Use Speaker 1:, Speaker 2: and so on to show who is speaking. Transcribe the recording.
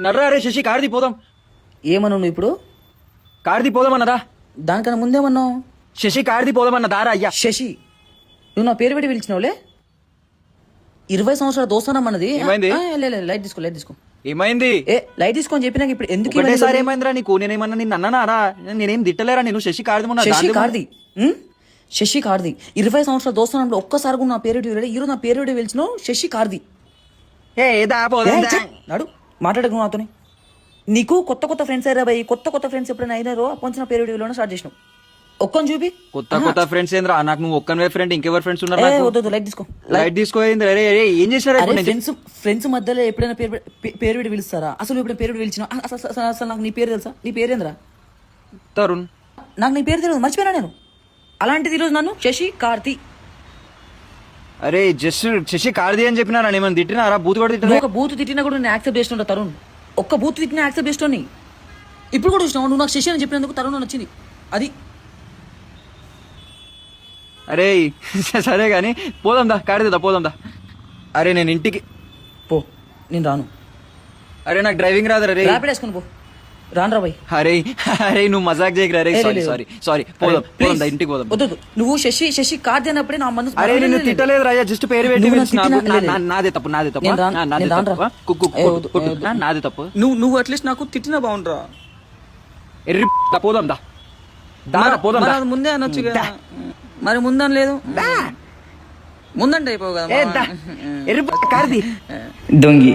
Speaker 1: నర్రా రే శశి కార్ది పోదాం.
Speaker 2: ఏమన్నావు నువ్వు ఇప్పుడు?
Speaker 1: కార్ది పోదామన్నదా?
Speaker 2: దానికన్నా ముందేమన్నావు?
Speaker 1: శశి కార్ది పోదామన్న దారా అయ్యా.
Speaker 2: శశి, నువ్వు నా పేరు పెట్టి పిలిచినావులే. 20 సంవత్సరాల దోస్తానమ్మన్నది.
Speaker 1: ఏమైంది?
Speaker 2: లైట్ తీసుకో.
Speaker 1: ఏమైంది?
Speaker 2: లైట్ తీసుకోని చెప్పినాక ఇప్పుడు ఎందుకు
Speaker 1: ఒకటేసారి ఏమైందిరా నీకు? నేనేమన్నా నిన్ను అన్నానా? నేనేం తిట్టలేరా నేను? శశి కార్ది మొన్న
Speaker 2: శశి
Speaker 1: దాంట్లో-
Speaker 2: కార్ది శశి కార్ది 20 సంవత్సరాల దోస్తానంలో ఒక్కసారి కూడా నా పేరు పెట్టి ఈరోజు నా పేరు పెట్టి పిలిచినావు. శశి కార్ది.
Speaker 1: ఏ దా పోదాం దా.
Speaker 2: నాడు మాట్లాడకు నాతో. నీకు కొత్త ఫ్రెండ్స్ అయ్యారా భయ్? కొత్త ఫ్రెండ్స్ ఎప్పుడైనా అయినారో అప్పటి నా పేరు పెట్టి స్టార్ట్ చేసినావు. ఒక్కని చూపి.
Speaker 1: కొత్త ఫ్రెండ్స్ ఏంద్రా? నాకు నువ్వు ఒక్కనే ఫ్రెండ్, ఇంకెవరు ఫ్రెండ్స్ ఉన్నారు?
Speaker 2: వద్దు, లైట్ తీసుకో.
Speaker 1: లైట్ తీసుకోయింది. అరే అరే ఏం చేశారా?
Speaker 2: ఫ్రెండ్స్ మధ్యలో ఎప్పుడైనా పేరు పెట్టి పిలుస్తారా? అసలు ఇప్పుడు పేరు పెట్టి పిలిచిన అసలు నాకు నీ పేరు తెలుసా? నీ పేరేంద్రా?
Speaker 1: తరుణ్.
Speaker 2: నాకు నీ పేరు తెలియదు, మర్చిపోయినా నేను. అలాంటిది ఈరోజు నన్ను శశి కార్తి.
Speaker 1: అరే జస్ట్ శశి కార్ది అని చెప్పినారా? ఏమైనా తిట్టినారా? బూత్ కూడా తిట్టినా?
Speaker 2: ఒక బూత్ తిట్టినా కూడా నేను యాక్సెప్ట్ చేస్తుంటా తరుణ్. ఒక్క బూత్ తిట్టినా యాక్సెప్ట్ చేస్తుంది. ఇప్పుడు కూడా చూసినావు నువ్వు నాకు శశి అని చెప్పినందుకు తరుణ్ అని వచ్చింది. అది
Speaker 1: అరే సరే గాని పోదాం దా, కాడిదా పోదాం దా. అరే నేను ఇంటికి
Speaker 2: పో, నేను రాను.
Speaker 1: అరే నాకు డ్రైవింగ్ రాదురా రే.
Speaker 2: ర్యాపిడ్ వేసుకుని పో, రాను రా భయ్.
Speaker 1: అరే అరే నువ్వు మజాక్ చేయకురా రే. సారీ పోదాం దా, ఇంటికి పోదాం.
Speaker 2: వద్దు, నువ్వు శశి కార్తి అన్నప్పుడే నా మనసు.
Speaker 1: అరే నేను తిట్టలేదు రాజా, జస్ట్ పేరు పెట్టి
Speaker 2: నువ్వు
Speaker 1: పిలిచిన.
Speaker 2: నన్ను తిట్టినా?
Speaker 1: నాదే తప్పు నాదే
Speaker 2: నేను రాను రా.
Speaker 1: తప్పు.
Speaker 3: నువ్వు అట్లీస్ట్ నాకు తిట్టినా బాగుండ్రా.
Speaker 1: ఎర్రి పోదాం దా, దారా పోదాం దా.
Speaker 3: ముందే అనొచ్చు కదా. మరి ముందని లేదు, ముందంటే అయిపోవు
Speaker 1: ఏ
Speaker 3: కదా.
Speaker 1: దా, ఎర్రి కార్ది
Speaker 2: దొంగి.